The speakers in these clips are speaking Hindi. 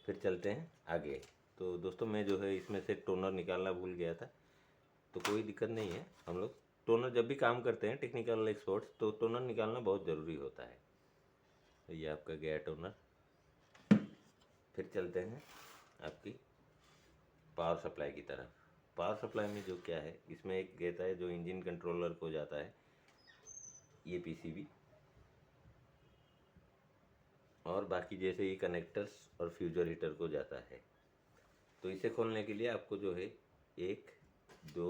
फिर चलते हैं आगे। तो दोस्तों मैं जो है इसमें से टोनर निकालना भूल गया था, तो कोई दिक्कत नहीं है। हम लोग टोनर जब भी काम करते हैं टेक्निकल एक्सपर्ट्स, तो टोनर निकालना बहुत ज़रूरी होता है। तो ये आपका गया टोनर। फिर चलते हैं आपकी पावर सप्लाई की तरफ। पावर सप्लाई में जो क्या है, इसमें एक रहता है जो इंजन कंट्रोलर को जाता है, ये पीसीबी, और बाकी जैसे ये कनेक्टर्स और फ्यूजर हीटर को जाता है। तो इसे खोलने के लिए आपको जो है 1 2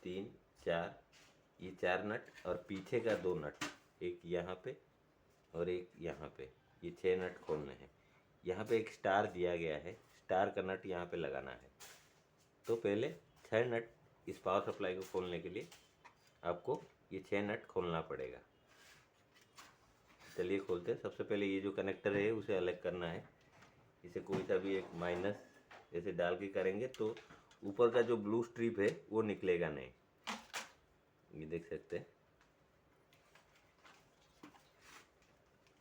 3 4, ये 4 नट और पीछे का 2 नट, एक यहाँ पे और एक यहाँ पे, ये 6 नट खोलने हैं। यहाँ पे एक स्टार दिया गया है, स्टार का नट यहाँ पे लगाना है। तो पहले 6 नट इस पावर सप्लाई को खोलने के लिए आपको ये 6 नट खोलना पड़ेगा। चलिए खोलते हैं। सबसे पहले ये जो कनेक्टर है उसे अलग करना है। इसे कोई सा भी एक माइनस ऐसे डाल के करेंगे तो ऊपर का जो ब्लू स्ट्रिप है वो निकलेगा नहीं, ये देख सकते हैं।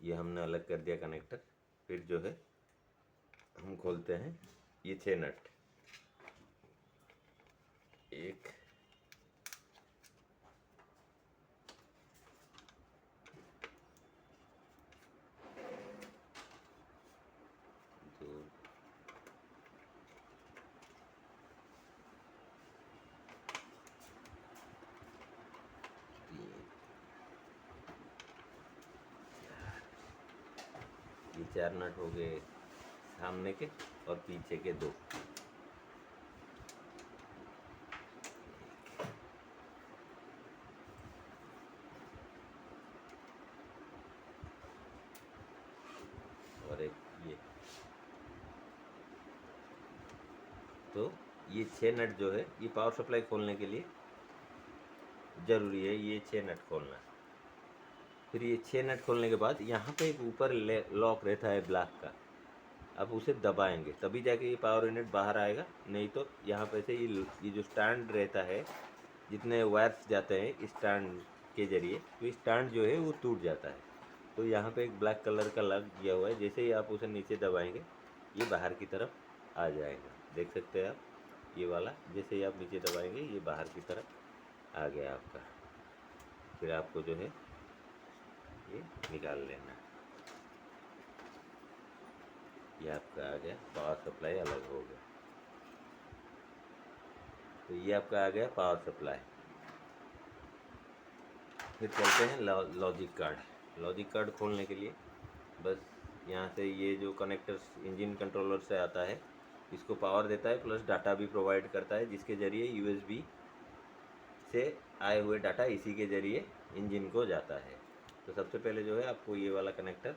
ये हमने अलग कर दिया कनेक्टर। फिर जो है हम खोलते हैं ये 6 नट, 1 2 3, ये 4 नट हो गए सामने के और पीछे के 2। और एक ये, तो ये 6 नट जो है ये पावर सप्लाई खोलने के लिए ज़रूरी है, ये 6 नट खोलना। फिर ये 6 नट खोलने के बाद यहाँ पे एक ऊपर लॉक रहता है ब्लॉक का, आप उसे दबाएंगे तभी जाके ये पावर यूनिट बाहर आएगा, नहीं तो यहाँ पे से ये जो स्टैंड रहता है, जितने वायर्स जाते हैं स्टैंड के जरिए, तो स्टैंड जो है वो टूट जाता है। तो यहाँ पे एक ब्लैक कलर का लग गया हुआ है, जैसे ही आप उसे नीचे दबाएंगे ये बाहर की तरफ आ जाएगा। देख सकते हैं आप, ये वाला जैसे ही आप नीचे दबाएंगे ये बाहर की तरफ आ गया आपका। फिर आपको जो है ये निकाल लेना। ये आपका आ गया पावर सप्लाई, अलग हो गया। तो ये आपका आ गया पावर सप्लाई। फिर चलते हैं लॉजिक कार्ड। लॉजिक कार्ड खोलने के लिए बस यहाँ से ये जो कनेक्टर इंजन कंट्रोलर से आता है, इसको पावर देता है प्लस डाटा भी प्रोवाइड करता है, जिसके ज़रिए यूएसबी से आए हुए डाटा इसी के ज़रिए इंजन को जाता है। तो सबसे पहले जो है आपको ये वाला कनेक्टर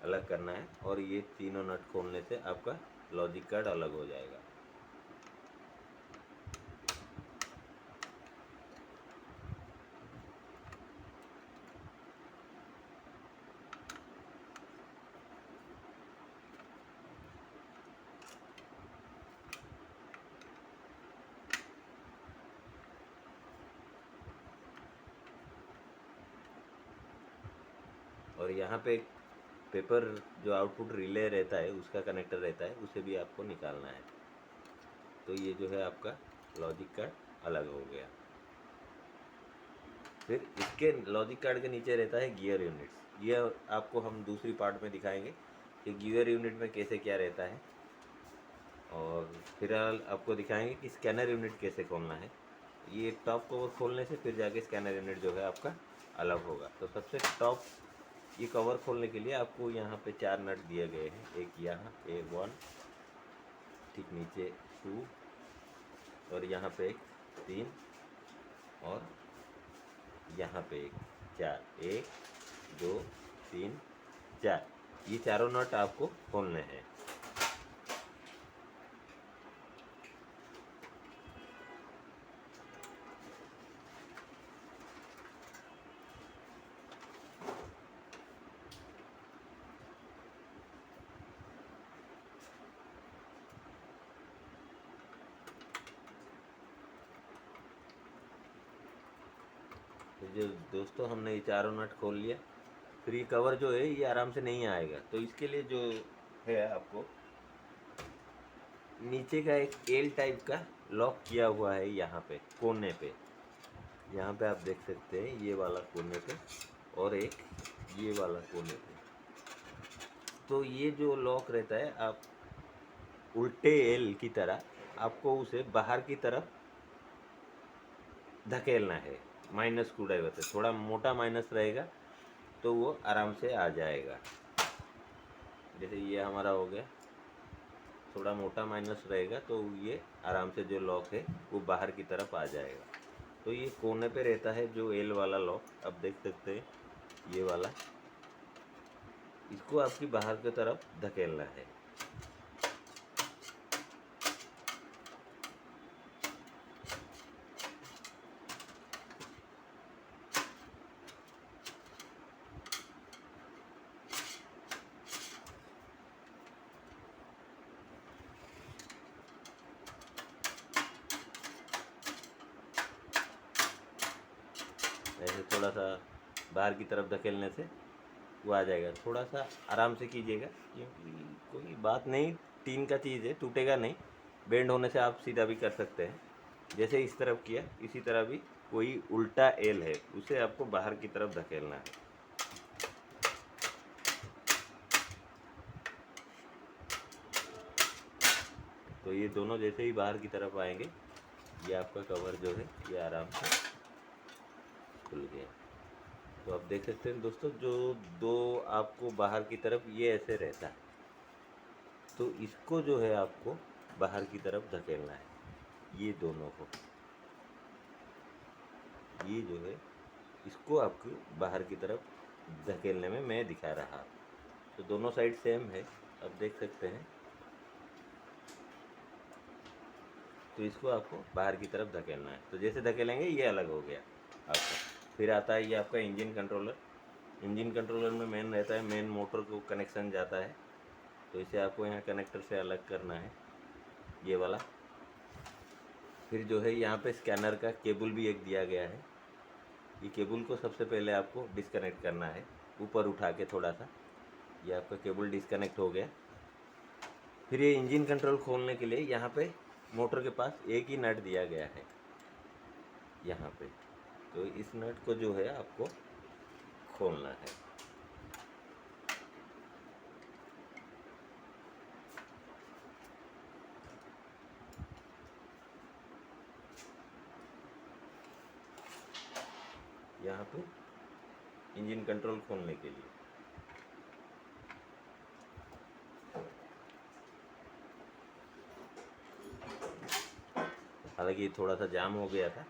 अलग करना है और ये तीनों नट खोलने से आपका लॉजिक कार्ड अलग हो जाएगा। और यहाँ पे एक पेपर जो आउटपुट रिले रहता है उसका कनेक्टर रहता है, उसे भी आपको निकालना है। तो ये जो है आपका लॉजिक कार्ड अलग हो गया। फिर इसके लॉजिक कार्ड के नीचे रहता है गियर यूनिट्स। ये आपको हम दूसरी पार्ट में दिखाएंगे कि गियर यूनिट में कैसे क्या रहता है, और फिलहाल आपको दिखाएंगे कि स्कैनर यूनिट कैसे खोलना है। ये टॉप कवर खोलने से फिर जाके स्कैनर यूनिट जो है आपका अलग होगा। तो सबसे टॉप ये कवर खोलने के लिए आपको यहाँ पे 4 नट दिए गए हैं, एक यहाँ A1, ठीक नीचे 2, और यहाँ पे एक 3, और यहाँ पे एक 4, 1 2 3 4, ये चारों नट आपको खोलने हैं। तो जो दोस्तों हमने ये चारों नट खोल लिया। फिर ये कवर जो है ये आराम से नहीं आएगा, तो इसके लिए जो है आपको नीचे का एक एल टाइप का लॉक किया हुआ है यहाँ पे कोने पे, यहाँ पे आप देख सकते हैं ये वाला कोने पे और एक ये वाला कोने पे। तो ये जो लॉक रहता है आप उल्टे एल की तरह आपको उसे बाहर की तरफ धकेलना है माइनस स्क्रूड्राइवर से। थोड़ा मोटा माइनस रहेगा तो वो आराम से आ जाएगा। जैसे ये हमारा हो गया, थोड़ा मोटा माइनस रहेगा तो ये आराम से जो लॉक है वो बाहर की तरफ आ जाएगा। तो ये कोने पे रहता है जो एल वाला लॉक, आप देख सकते हैं ये वाला, इसको आपकी बाहर की तरफ धकेलना है। ऐसे थोड़ा सा बाहर की तरफ धकेलने से वो आ जाएगा। थोड़ा सा आराम से कीजिएगा क्योंकि कोई बात नहीं, टीन का चीज़ है, टूटेगा नहीं। बेंड होने से आप सीधा भी कर सकते हैं। जैसे इस तरफ किया इसी तरह भी कोई उल्टा एल है उसे आपको बाहर की तरफ धकेलना है। तो ये दोनों जैसे ही बाहर की तरफ आएंगे ये आपका कवर जो है ये आराम से खुल गया। तो आप देख सकते हैं दोस्तों, जो दो आपको बाहर की तरफ ये ऐसे रहता है, तो इसको जो है आपको बाहर की तरफ धकेलना है, ये दोनों को, ये जो है इसको आपको बाहर की तरफ धकेलने में मैं दिखा रहा। तो दोनों साइड सेम है, आप देख सकते हैं। तो इसको आपको बाहर की तरफ धकेलना है। तो जैसे धकेलेंगे ये अलग हो गया आपका। फिर आता है ये आपका इंजन कंट्रोलर। इंजन कंट्रोलर में मेन रहता है, मेन मोटर को कनेक्शन जाता है, तो इसे आपको यहाँ कनेक्टर से अलग करना है, ये वाला। फिर जो है यहाँ पे स्कैनर का केबल भी एक दिया गया है। ये केबल को सबसे पहले आपको डिस्कनेक्ट करना है, ऊपर उठा के थोड़ा सा। ये आपका केबल डिस्कनेक्ट हो गया। फिर ये इंजन कंट्रोल खोलने के लिए यहाँ पे मोटर के पास एक ही नट दिया गया है यहाँ पे। तो इस नट को जो है आपको खोलना है। यहाँ पे इंजन कंट्रोल खोलने के लिए हालांकि थोड़ा सा जाम हो गया था।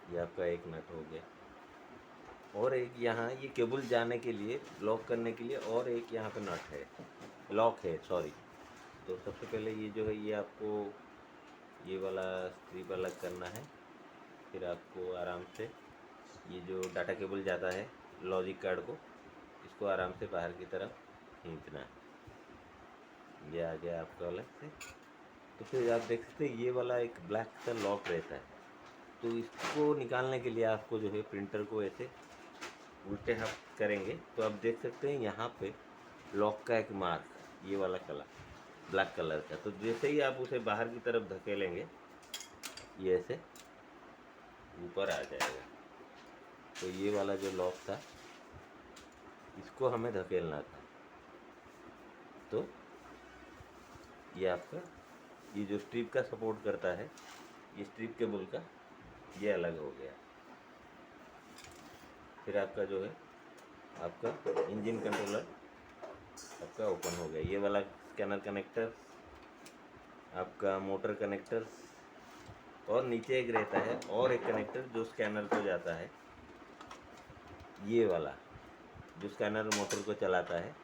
ये आपका एक नट हो गया और एक यहाँ ये केबल जाने के लिए, लॉक करने के लिए और एक यहाँ पे नट है, लॉक है सॉरी। तो सबसे पहले ये जो है ये आपको ये वाला स्ट्रिप अलग करना है। फिर आपको आराम से ये जो डाटा केबल जाता है लॉजिक कार्ड को, इसको आराम से बाहर की तरफ खींचना है। ये आ गया आपका अलग से। तो फिर आप देख सकते हैं ये वाला एक ब्लैक सा लॉक रहता है, तो इसको निकालने के लिए आपको जो है प्रिंटर को ऐसे उल्टे हाथ करेंगे तो आप देख सकते हैं यहाँ पे लॉक का एक मार्क, ये वाला कलर ब्लैक कलर का। तो जैसे ही आप उसे बाहर की तरफ धकेलेंगे ये ऐसे ऊपर आ जाएगा। तो ये वाला जो लॉक था इसको हमें धकेलना था। तो ये आपका ये जो स्ट्रिप का सपोर्ट करता है, ये स्ट्रिप केबल का ये अलग हो गया। फिर आपका जो है आपका इंजन कंट्रोलर आपका ओपन हो गया। ये वाला स्कैनर कनेक्टर, आपका मोटर कनेक्टर, और नीचे एक रहता है और एक कनेक्टर जो स्कैनर को जाता है, ये वाला जो स्कैनर मोटर को चलाता है।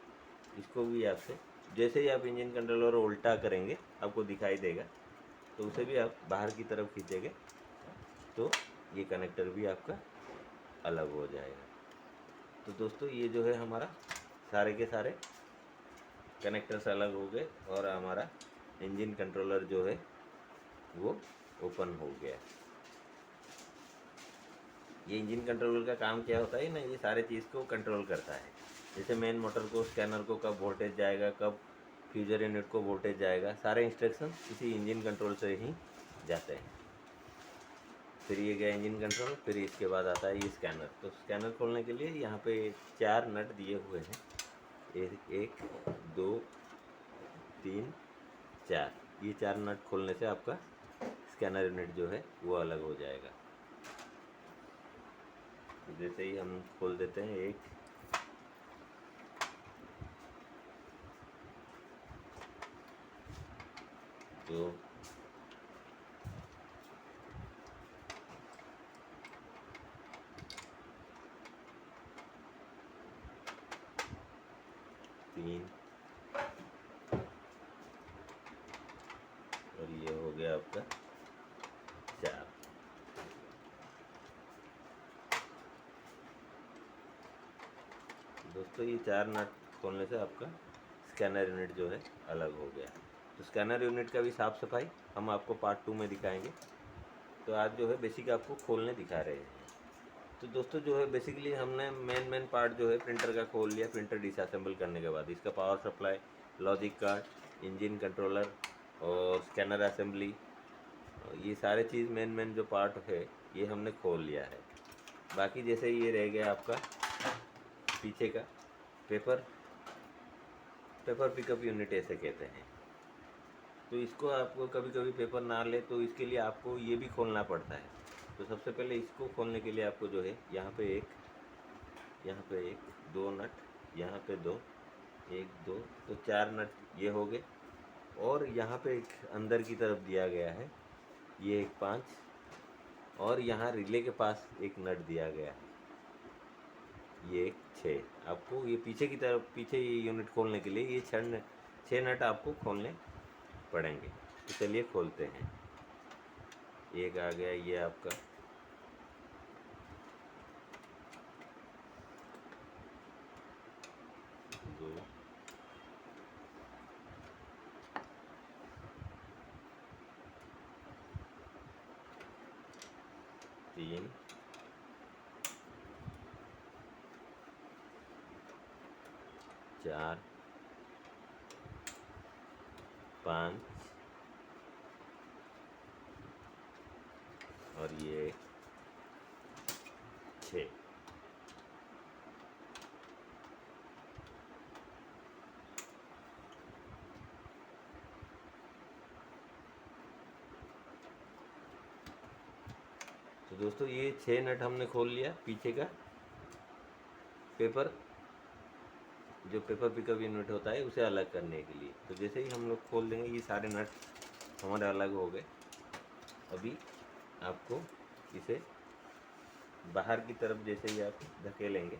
इसको भी आपसे जैसे ही आप इंजन कंट्रोलर उल्टा करेंगे आपको दिखाई देगा, तो उसे भी आप बाहर की तरफ खींचेंगे तो ये कनेक्टर भी आपका अलग हो जाएगा। तो दोस्तों ये जो है हमारा सारे के सारे कनेक्टर्स अलग हो गए और हमारा इंजन कंट्रोलर जो है वो ओपन हो गया। ये इंजन कंट्रोलर का काम क्या होता है ना, ये सारे चीज़ को कंट्रोल करता है। जैसे मेन मोटर को, स्कैनर को कब वोल्टेज जाएगा, कब फ्यूजर यूनिट को वोल्टेज जाएगा। सारे इंस्ट्रक्शन इसी इंजन कंट्रोल से ही जाते हैं। फिर ये गया इंजन कंट्रोल, फिर इसके बाद आता है ये स्कैनर। तो स्कैनर खोलने के लिए यहाँ पे 4 नट दिए हुए हैं, 1 2 3 4। ये 4 नट खोलने से आपका स्कैनर यूनिट जो है वो अलग हो जाएगा। तो जैसे ही हम खोल देते हैं 1 2 3 और ये हो गया आपका 4। दोस्तों ये 4 नट खोलने से आपका स्कैनर यूनिट जो है अलग हो गया। तो स्कैनर यूनिट का भी साफ़ सफाई हम आपको पार्ट 2 में दिखाएंगे। तो आज जो है बेसिक आपको खोलने दिखा रहे हैं। तो दोस्तों जो है बेसिकली हमने मेन पार्ट जो है प्रिंटर का खोल लिया। प्रिंटर डिसअसेंबल करने के बाद इसका power supply, logic card, engine controller और स्कैनर असेंबली, ये सारे चीज़ मेन जो पार्ट है ये हमने खोल लिया है। बाकी जैसे ये रह गया आपका पीछे का पेपर पिकअप यूनिट ऐसे कहते हैं। तो इसको आपको कभी कभी पेपर ना ले तो इसके लिए आपको ये भी खोलना पड़ता है। तो सबसे पहले इसको खोलने के लिए आपको जो है यहाँ पे एक 2 नट, यहाँ पे 2 1 2, तो 4 नट ये हो गए। और यहाँ पे एक अंदर की तरफ दिया गया है ये एक 5, और यहाँ रिले के पास एक नट दिया गया है ये एक 6। आपको ये पीछे की तरफ, पीछे ये यूनिट खोलने के लिए ये 6 नट आपको खोलने पड़ेंगे। तो चलिए खोलते हैं। एक आ गया ये आपका 2 3 4 5 और ये 6। तो दोस्तों ये 6 नट हमने खोल लिया पीछे का जो पेपर पिकअप यूनिट होता है उसे अलग करने के लिए। तो जैसे ही हम लोग खोल देंगे ये सारे नट हमारे अलग हो गए। अभी आपको इसे बाहर की तरफ जैसे ही आप धकेलेंगे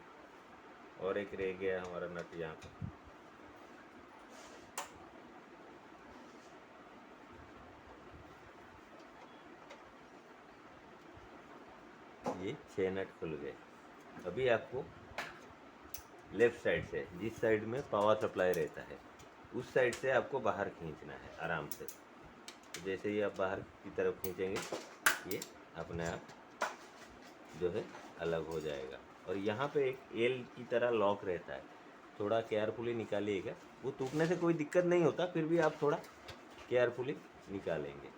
और एक रह गया हमारा नट यहाँ पर, ये 6 नट खुल गए। अभी आपको लेफ़्ट साइड से, जिस साइड में पावर सप्लाई रहता है उस साइड से आपको बाहर खींचना है आराम से। तो जैसे ही आप बाहर की तरफ खींचेंगे ये अपने आप जो है अलग हो जाएगा। और यहाँ पे एक एल की तरह लॉक रहता है, थोड़ा केयरफुली निकालिएगा। वो टूटने से कोई दिक्कत नहीं होता, फिर भी आप थोड़ा केयरफुली निकालेंगे।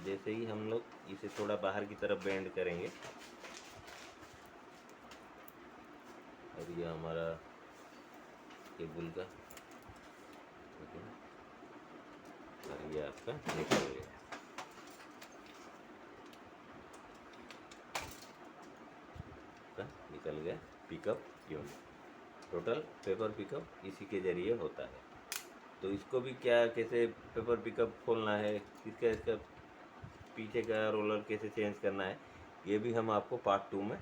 जैसे ही हम लोग इसे थोड़ा बाहर की तरफ बेंड करेंगे और ये हमारा केबल का और ये आपका निकल गया। निकल गया pickup unit. Total paper pickup इसी के ज़रिए होता है। तो इसको भी कैसे पेपर पिकअप खोलना है, इसका पीछे का रोलर कैसे चेंज करना है, ये भी हम आपको पार्ट 2 में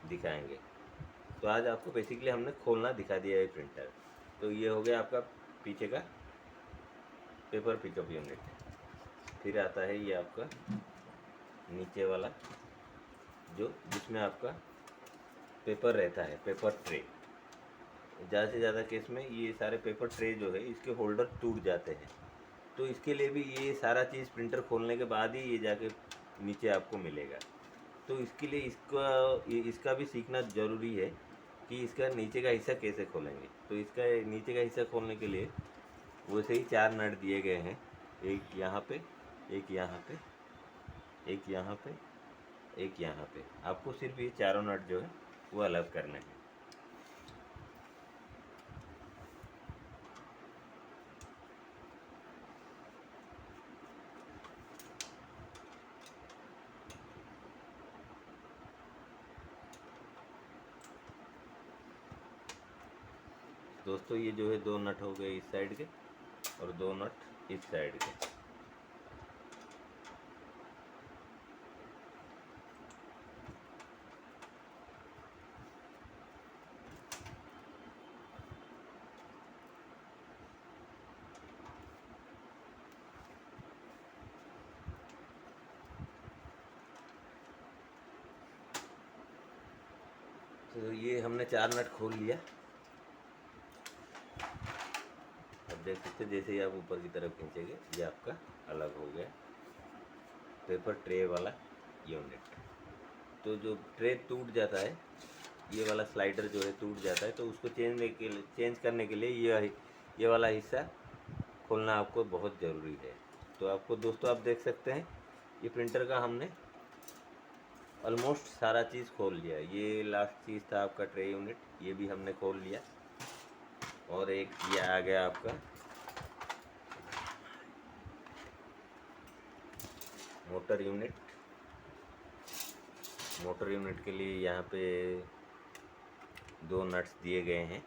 दिखाएंगे। तो आज आपको बेसिकली हमने खोलना दिखा दिया है प्रिंटर। तो ये हो गया आपका पीछे का पेपर पिकअप यूनिट। फिर आता है ये आपका नीचे वाला जिसमें आपका पेपर रहता है, पेपर ट्रे। ज़्यादा से ज़्यादा केस में ये सारे पेपर ट्रे जो है इसके होल्डर टूट जाते हैं। तो इसके लिए भी ये सारा चीज़ प्रिंटर खोलने के बाद ही ये जाके नीचे आपको मिलेगा। तो इसके लिए इसका भी सीखना ज़रूरी है कि इसका नीचे का हिस्सा कैसे खोलेंगे। तो इसका नीचे का हिस्सा खोलने के लिए वैसे ही 4 नट दिए गए हैं, एक यहाँ पे, एक यहाँ पे, एक यहाँ पे, एक यहाँ पे। आपको सिर्फ ये चारों नट जो है वो अलग करने हैं। दोस्तों ये जो है 2 नट हो गए इस साइड के और 2 नट इस साइड के। तो ये हमने 4 नट खोल लिया। अब देख सकते जैसे ही आप ऊपर की तरफ खींचेंगे ये आपका अलग हो गया पेपर ट्रे वाला यूनिट। तो जो ट्रे टूट जाता है, ये वाला स्लाइडर जो है टूट जाता है, तो उसको चेंज करने के लिए ये वाला हिस्सा खोलना आपको बहुत ज़रूरी है। तो आपको दोस्तों आप देख सकते हैं ये प्रिंटर का हमने ऑलमोस्ट सारा चीज़ खोल लिया। ये लास्ट चीज़ था आपका ट्रे यूनिट, ये भी हमने खोल लिया। और एक ये आ गया आपका मोटर यूनिट। मोटर यूनिट के लिए यहाँ पे 2 नट्स दिए गए हैं।